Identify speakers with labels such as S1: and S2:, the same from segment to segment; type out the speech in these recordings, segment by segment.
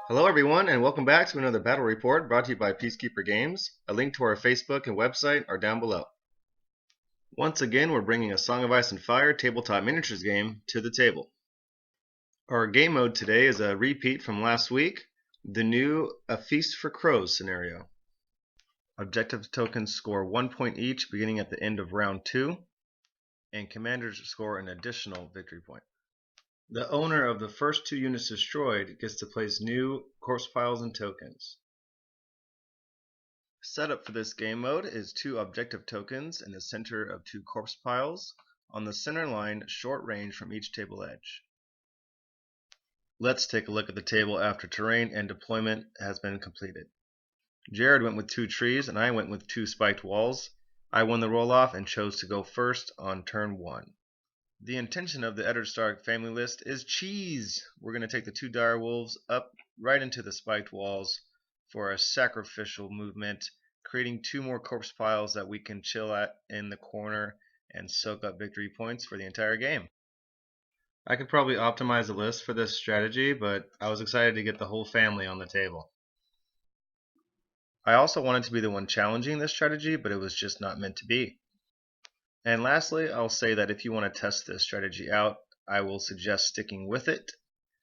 S1: Hello everyone and welcome back to another battle report brought to you by Peacekeeper Games. A link to our Facebook and website are down below. Once again, we're bringing a Song of Ice and Fire tabletop miniatures game to the table. Our game mode today is a repeat from last week, the new A Feast for Crows scenario. Objective tokens score 1 point each beginning at the end of round 2, and commanders score an additional victory point. The owner of the first 2 units destroyed gets to place new corpse piles and tokens. Setup for this game mode is 2 objective tokens in the center of 2 corpse piles, on the center line short range from each table edge. Let's take a look at the table after terrain and deployment has been completed. Jared went with 2 trees and I went with 2 spiked walls. I won the roll-off and chose to go first on turn 1. The intention of the Eddard Stark family list is cheese! We're going to take the 2 dire wolves up right into the spiked walls for a sacrificial movement, creating 2 more corpse piles that we can chill at in the corner and soak up victory points for the entire game. I could probably optimize the list for this strategy, but I was excited to get the whole family on the table. I also wanted to be the one challenging this strategy, but it was just not meant to be. And lastly, I'll say that if you want to test this strategy out, I will suggest sticking with it,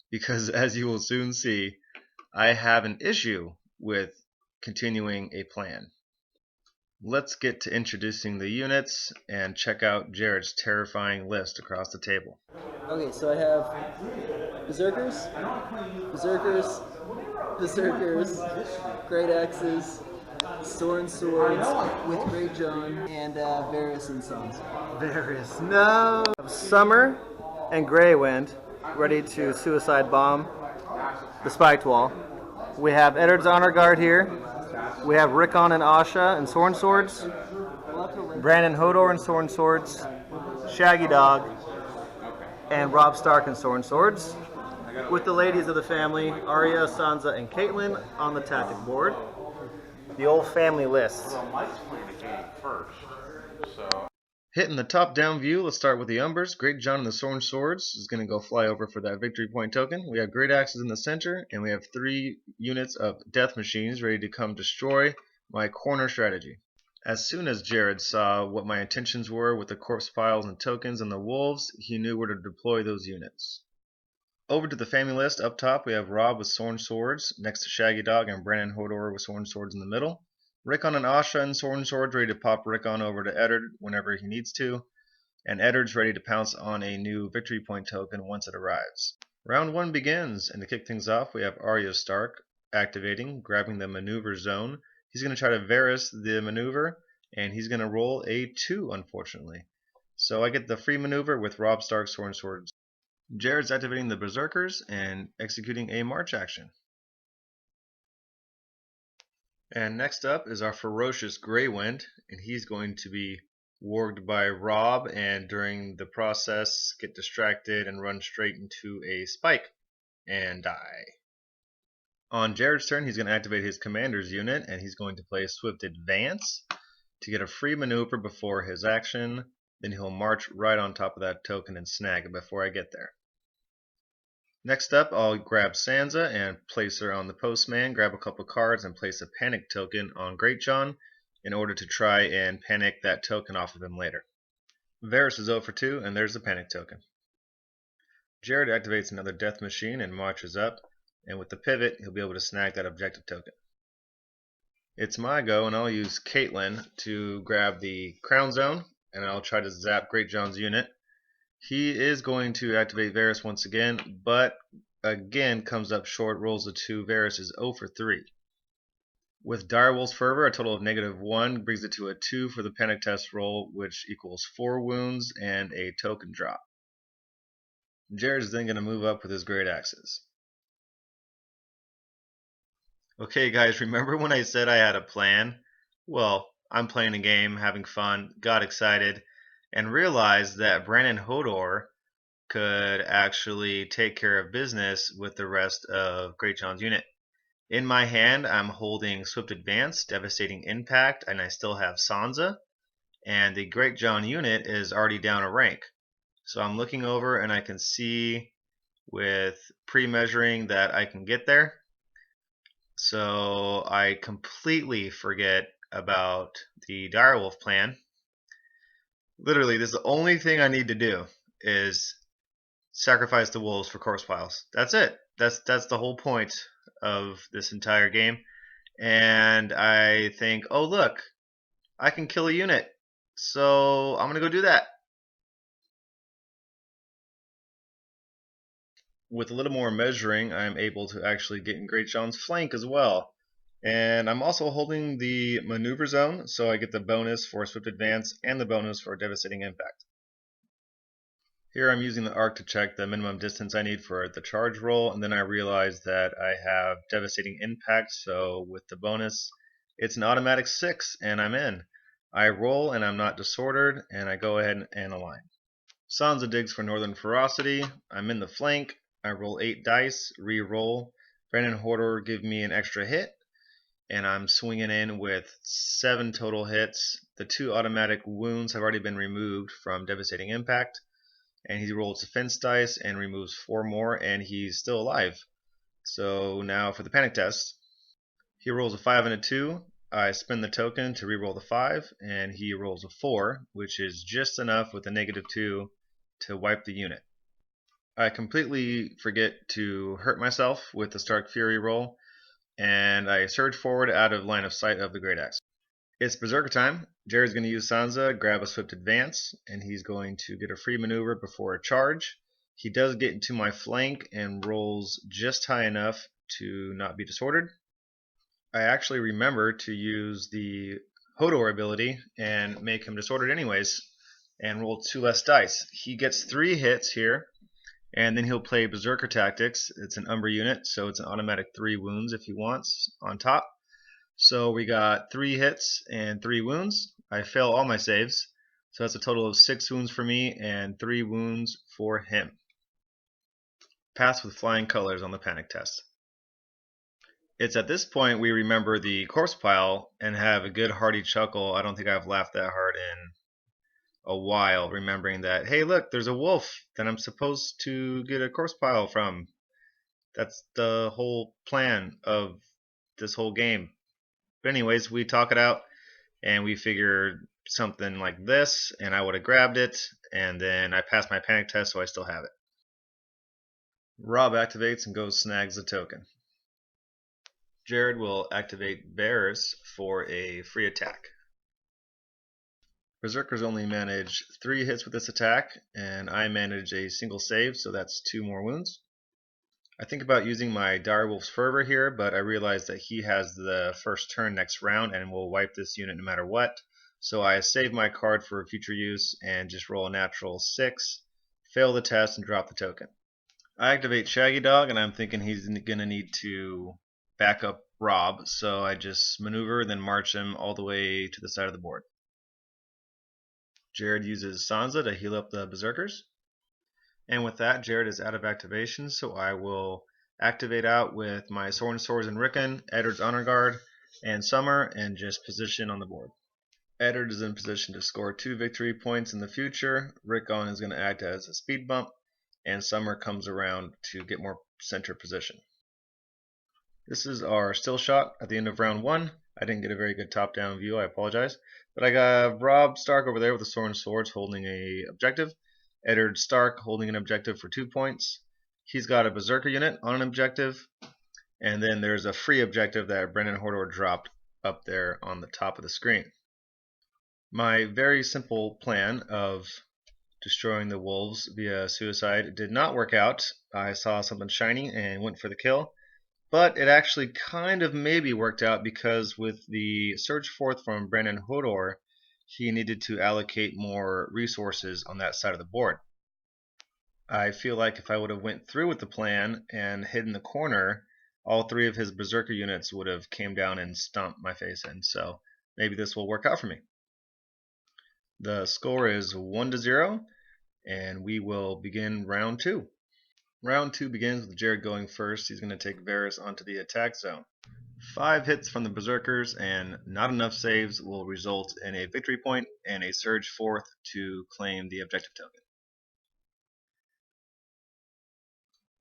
S1: because as you will soon see, I have an issue with continuing a plan. Let's get to introducing the units and check out Jared's terrifying list across the table.
S2: Okay, so I have Berserkers, Berserkers, Berserkers, Great Axes, Soren Swords with Great John, and Varys and Sons.
S3: Varys, no! Summer and Greywind ready to suicide bomb the spiked wall. We have Eddard's Honor Guard here. We have Rickon and Asha and Soren Swords. Brandon Hodor and Soren Swords. Shaggy Dog. And Robb Stark and Soren Swords. With the ladies of the family, Arya, Sansa, and Caitlyn on the tactic board. The old family list.
S4: Well, Mike's playing the game first, so...
S1: Hitting the top-down view, let's start with the Umbers. Great John and the Soren Swords is going to go fly over for that victory point token. We have Great Axes in the center, and we have 3 units of Death Machines ready to come destroy my corner strategy. As soon as Jared saw what my intentions were with the corpse piles and tokens and the wolves, he knew where to deploy those units. Over to the family list, up top we have Robb with Soren Swords, next to Shaggy Dog and Brandon Hodor with Soren Swords in the middle. Rickon and Asha and Soren Swords ready to pop Rickon over to Eddard whenever he needs to, and Eddard's ready to pounce on a new victory point token once it arrives. Round 1 begins, and to kick things off we have Arya Stark activating, grabbing the maneuver zone. He's going to try to Varys the maneuver, and he's going to roll a 2, unfortunately. So I get the free maneuver with Robb Stark, Soren Swords. Jared's activating the Berserkers and executing a march action. And next up is our ferocious Greywind, and he's going to be warged by Robb, and during the process get distracted and run straight into a spike and die. On Jared's turn, he's going to activate his commander's unit, and he's going to play Swift Advance to get a free maneuver before his action. Then he'll march right on top of that token and snag it before I get there. Next up, I'll grab Sansa and place her on the postman, grab a couple cards, and place a panic token on Great John in order to try and panic that token off of him later. Varys is 0 for 2, and there's the panic token. Jared activates another Death Machine and marches up, and with the pivot, he'll be able to snag that objective token. It's my go, and I'll use Caitlyn to grab the Crown Zone, and I'll try to zap Great John's unit. He is going to activate Varys once again, but again comes up short, rolls a 2. Varys is 0 for 3. With Direwolf's Fervor, a total of -1 brings it to a 2 for the panic test roll, which equals 4 wounds and a token drop. Jared is then going to move up with his Great Axes. Okay guys, remember when I said I had a plan? Well, I'm playing a game, having fun, got excited, and realized that Brandon Hodor could actually take care of business with the rest of Great John's unit. In my hand, I'm holding Swift Advance, Devastating Impact, and I still have Sansa, and the Great John unit is already down a rank. So I'm looking over and I can see with pre-measuring that I can get there. So I completely forget about the direwolf plan. Literally, this is the only thing I need to do is sacrifice the wolves for corpse piles. That's it. That's the whole point of this entire game. And I think, oh look, I can kill a unit. So I'm gonna go do that. With a little more measuring, I'm able to actually get in Great John's flank as well. And I'm also holding the maneuver zone, so I get the bonus for swift advance and the bonus for devastating impact. Here I'm using the arc to check the minimum distance I need for the charge roll, and then I realize that I have devastating impact, so with the bonus, it's an automatic 6, and I'm in. I roll and I'm not disordered, and I go ahead and align. Sansa digs for Northern Ferocity. I'm in the flank. I roll 8 dice, re-roll. Brandon Horder give me an extra hit, and I'm swinging in with 7 total hits. The 2 automatic wounds have already been removed from Devastating Impact, and he rolls defense dice and removes 4 more, and he's still alive. So now for the panic test. He rolls a 5 and a 2. I spin the token to re-roll the 5, and he rolls a 4, which is just enough with a -2 to wipe the unit. I completely forget to hurt myself with the Stark Fury roll, and I surge forward out of line of sight of the Great Axe. It's Berserker time. Jared's going to use Sansa, grab a swift advance, and he's going to get a free maneuver before a charge. He does get into my flank and rolls just high enough to not be disordered. I actually remember to use the Hodor ability and make him disordered anyways, and roll 2 less dice. He gets 3 hits here, and then he'll play Berserker Tactics. It's an Umbra unit, so it's an automatic 3 wounds if he wants on top. So we got 3 hits and 3 wounds. I fail all my saves, so that's a total of 6 wounds for me and 3 wounds for him. Pass with flying colors on the panic test. It's at this point we remember the corpse pile and have a good hearty chuckle. I don't think I've laughed that hard in a while, remembering that, hey, look, there's a wolf that I'm supposed to get a corpse pile from. That's the whole plan of this whole game. But anyways, we talk it out, and we figured something like this, and I would have grabbed it, and then I passed my panic test, so I still have it. Rob activates and goes snags the token. Jared will activate Varys for a free attack. Berserkers only manage 3 hits with this attack, and I manage a single save, so that's 2 more wounds. I think about using my Direwolf's Fervor here, but I realize that he has the first turn next round and will wipe this unit no matter what. So I save my card for future use and just roll a natural 6, fail the test, and drop the token. I activate Shaggy Dog, and I'm thinking he's going to need to back up Rob, so I just maneuver and then march him all the way to the side of the board. Jared uses Sansa to heal up the Berserkers. And with that, Jared is out of activation, so I will activate out with my Sword and Swords and Rickon, Eddard's Honor Guard, and Summer, and just position on the board. Eddard is in position to score 2 victory points in the future. Rickon is going to act as a speed bump, and Summer comes around to get more center position. This is our still shot at the end of round 1. I didn't get a very good top-down view, I apologize. But I got Rob Stark over there with the Sword and Swords holding a objective. Eddard Stark holding an objective for 2 points. He's got a Berserker unit on an objective. And then there's a free objective that Brendan Hordor dropped up there on the top of the screen. My very simple plan of destroying the wolves via suicide did not work out. I saw something shiny and went for the kill. But it actually kind of maybe worked out because with the surge forth from Brandon Hodor, he needed to allocate more resources on that side of the board. I feel like if I would have went through with the plan and hid in the corner, all 3 of his Berserker units would have came down and stomped my face in. So maybe this will work out for me. The score is 1-0, and we will begin round 2. Round 2 begins with Jared going first. He's going to take Varys onto the attack zone. 5 hits from the Berserkers and not enough saves will result in a victory point and a surge forth to claim the objective token.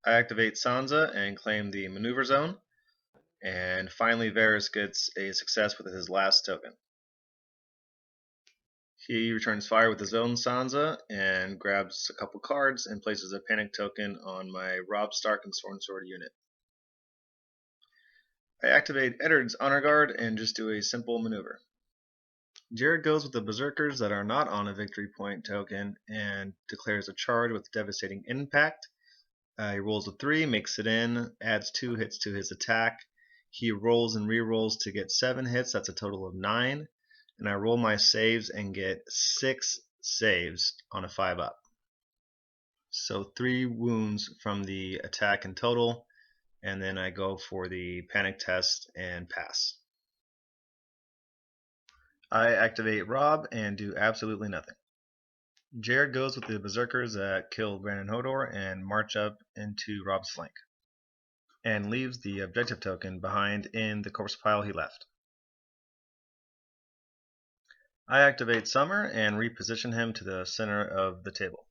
S1: I activate Sansa and claim the maneuver zone. And finally, Varys gets a success with his last token. He returns fire with his own Sansa and grabs a couple cards and places a panic token on my Robb Stark and Sword unit. I activate Eddard's Honor Guard and just do a simple maneuver. Jared goes with the Berserkers that are not on a victory point token and declares a charge with devastating impact. He rolls a 3, makes it in, adds 2 hits to his attack. He rolls and re-rolls to get 7 hits, that's a total of 9. And I roll my saves and get 6 saves on a 5-up. So 3 wounds from the attack in total, and then I go for the panic test and pass. I activate Robb and do absolutely nothing. Jared goes with the Berserkers that kill Brandon Hodor and march up into Robb's flank, and leaves the objective token behind in the corpse pile he left. I activate Summer and reposition him to the center of the table.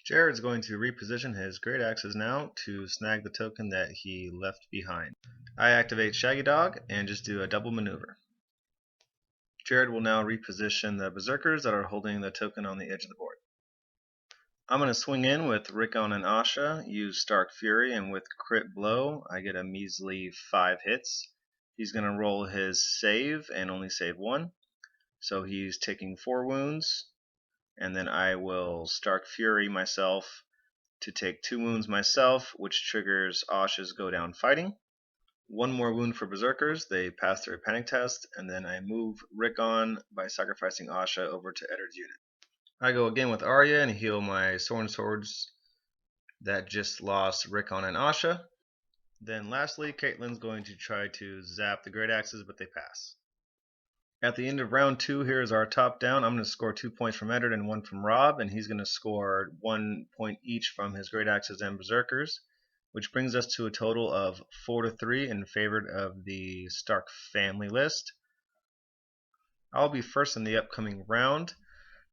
S1: Jared's going to reposition his great axes now to snag the token that he left behind. I activate Shaggy Dog and just do a double maneuver. Jared will now reposition the Berserkers that are holding the token on the edge of the board. I'm going to swing in with Rickon and Asha, use Stark Fury, and with Crit Blow, I get a measly 5 hits. He's going to roll his save and only save 1. So he's taking 4 wounds, and then I will Stark Fury myself to take 2 wounds myself, which triggers Asha's Go Down Fighting. 1 more wound for Berserkers, they pass their panic test, and then I move Rickon by sacrificing Asha over to Eddard's unit. I go again with Arya and heal my swords that just lost Rickon and Asha. Then lastly, Caitlyn's going to try to zap the Great Axes, but they pass. At the end of round 2, here is our top down. I'm going to score 2 points from Eddard and 1 from Robb, and he's going to score 1 point each from his Great Axes and Berserkers, which brings us to a total of 4-3 in favor of the Stark family list. I'll be first in the upcoming round,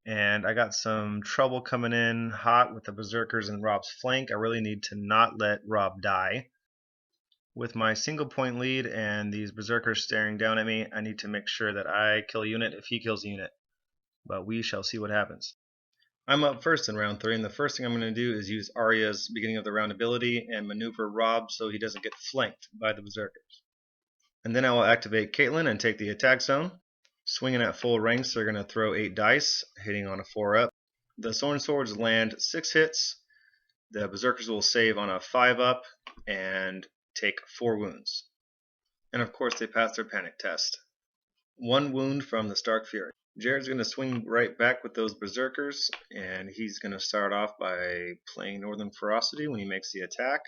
S1: and I got some trouble coming in hot with the Berserkers and Robb's flank. I really need to not let Robb die. With my single point lead and these Berserkers staring down at me, I need to make sure that I kill a unit if he kills a unit. But we shall see what happens. I'm up first in round 3, and the first thing I'm going to do is use Arya's beginning of the round ability and maneuver Robb so he doesn't get flanked by the Berserkers. And then I will activate Caitlyn and take the attack zone. Swinging at full ranks, they're going to throw 8 dice, hitting on a 4-up. The swords land 6 hits. The Berserkers will save on a 5-up and take 4 wounds. And of course they pass their panic test. 1 wound from the Stark Fury. Jared's going to swing right back with those Berserkers, and he's going to start off by playing Northern Ferocity when he makes the attack.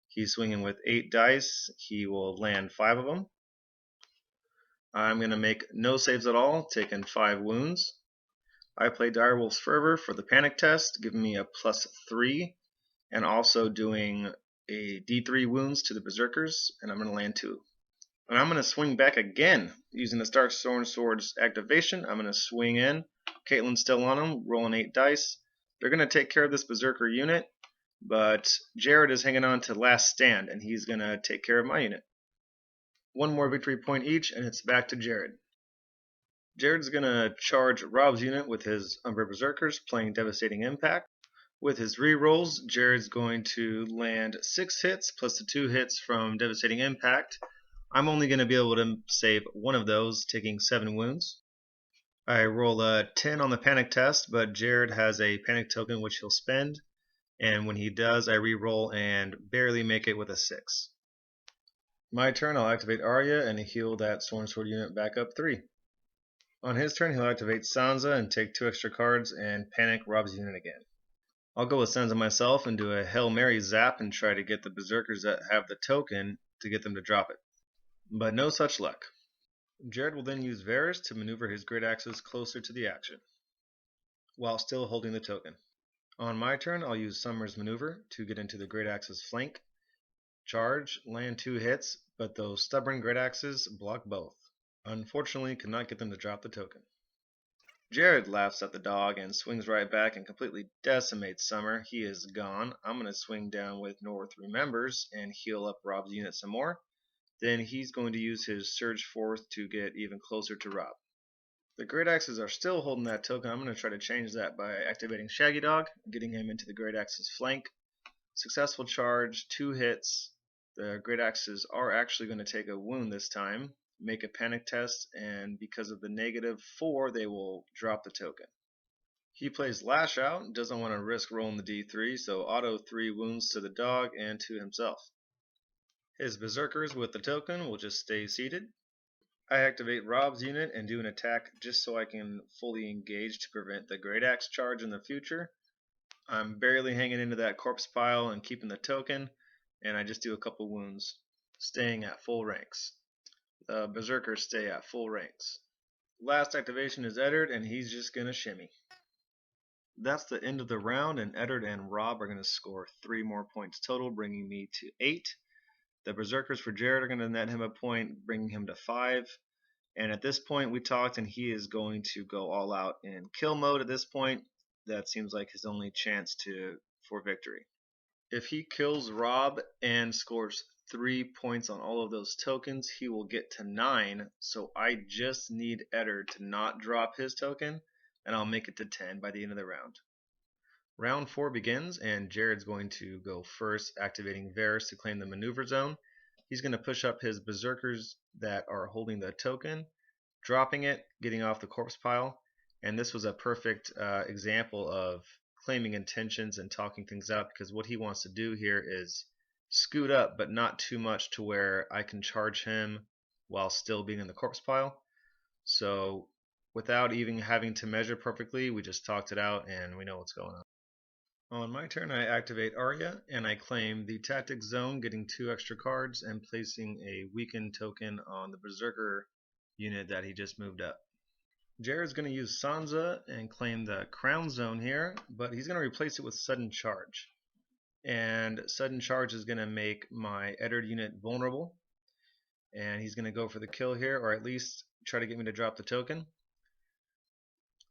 S1: He's swinging with 8 dice. He will land 5 of them. I'm going to make no saves at all, taking 5 wounds. I play Direwolf's Fervor for the panic test, giving me a +3, and also doing a D3 wounds to the Berserkers, and I'm going to land 2. And I'm going to swing back again using the Stark Swords activation. I'm going to swing in. Caitlyn's still on him, rolling 8 dice. They're going to take care of this Berserker unit, but Jared is hanging on to Last Stand, and he's going to take care of my unit. 1 more victory point each, and it's back to Jared. Jared's going to charge Robb's unit with his Umbra Berserkers, playing Devastating Impact. With his rerolls, Jared's going to land 6 hits plus the 2 hits from Devastating Impact. I'm only going to be able to save 1 of those, taking 7 wounds. I roll a 10 on the panic test, but Jared has a panic token which he'll spend, and when he does, I reroll and barely make it with a 6. My turn, I'll activate Arya and heal that Sword unit back up 3. On his turn, he'll activate Sansa and take 2 extra cards and panic Robb's unit again. I'll go with Sansa myself and do a Hail Mary zap and try to get the Berserkers that have the token to get them to drop it. But no such luck. Jared will then use Varys to maneuver his Great Axes closer to the action, while still holding the token. On my turn, I'll use Summer's maneuver to get into the Great Axe's flank, charge, land 2 hits, but those stubborn Great Axes block both. Unfortunately, could not get them to drop the token. Jared laughs at the dog and swings right back and completely decimates Summer. He is gone. I'm going to swing down with North Remembers and heal up Robb's unit some more. then he's going to use his Surge Force to get even closer to Rob. The Great Axes are still holding that token. I'm going to try to change that by activating Shaggy Dog, getting him into the Great Axe's flank. Successful charge, 2 hits. The Great Axes are actually going to take a wound this time, make a panic test, and because of the -4, they will drop the token. He plays Lash Out and doesn't want to risk rolling the D3, so auto 3 wounds to the dog and to himself. His Berserkers with the token will just stay seated. I activate Rob's unit and do an attack just so I can fully engage to prevent the Great Axe charge in the future. I'm barely hanging into that corpse pile and keeping the token, and I just do a couple wounds, staying at full ranks. The Berserkers stay at full ranks. Last activation is Eddard, and he's just going to shimmy. That's the end of the round, and Eddard and Rob are going to score 3 more points total, bringing me to 8. The Berserkers for Jared are going to net him a point, bringing him to 5. And at this point we talked, and he is going to go all out in kill mode at this point. That seems like his only chance for victory. If he kills Rob and scores 3 points on all of those tokens, he will get to 9. So I just need Eddard to not drop his token, and I'll make it to 10 by the end of the round. Round 4 begins, and Jared's going to go first, activating Varus to claim the maneuver zone. He's going to push up his Berserkers that are holding the token, dropping it, getting off the corpse pile, and this was a perfect example of claiming intentions and talking things out, because what he wants to do here is scoot up, but not too much to where I can charge him while still being in the corpse pile. So without even having to measure perfectly, we just talked it out and we know what's going on. On my turn, I activate Arya, and I claim the Tactics Zone, getting 2 extra cards and placing a weakened token on the Berserker unit that he just moved up. Jared's going to use Sansa and claim the Crown Zone here, but he's going to replace it with Sudden Charge. And Sudden Charge is going to make my Eddard unit vulnerable, and he's going to go for the kill here, or at least try to get me to drop the token.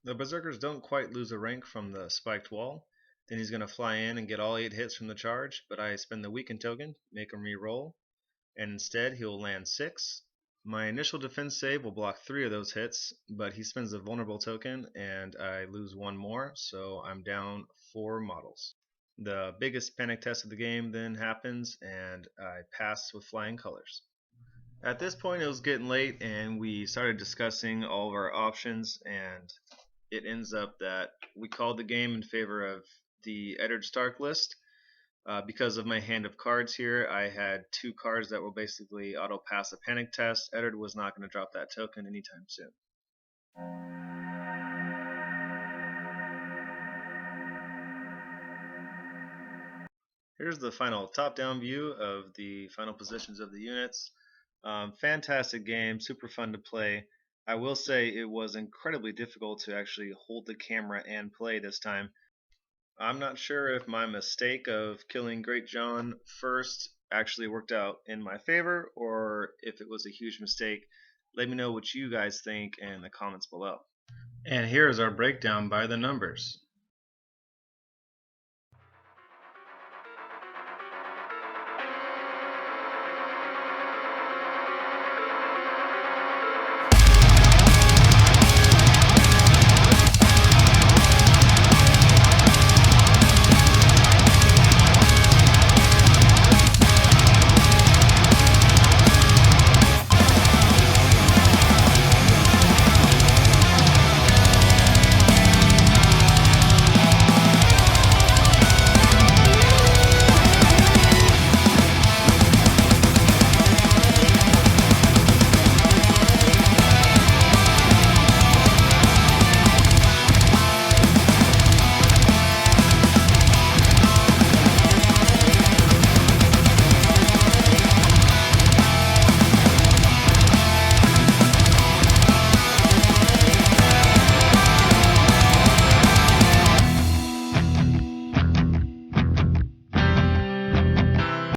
S1: The Berserkers don't quite lose a rank from the spiked wall. Then he's going to fly in and get all 8 hits from the charge, but I spend the weakened token, make him re-roll, and instead he'll land 6. My initial defense save will block 3 of those hits, but he spends the vulnerable token and I lose 1 more, so I'm down 4 models. The biggest panic test of the game then happens, and I pass with flying colors. At this point it was getting late, and we started discussing all of our options, and it ends up that we called the game in favor of the Eddard Stark list. Because of my hand of cards here, I had 2 cards that will basically auto pass a panic test. Eddard was not going to drop that token anytime soon. Here's the final top-down view of the final positions of the units. Fantastic game, super fun to play. I will say it was incredibly difficult to actually hold the camera and play this time. I'm not sure if my mistake of killing Great John first actually worked out in my favor, or if it was a huge mistake. Let me know what you guys think in the comments below. And here is our breakdown by the numbers.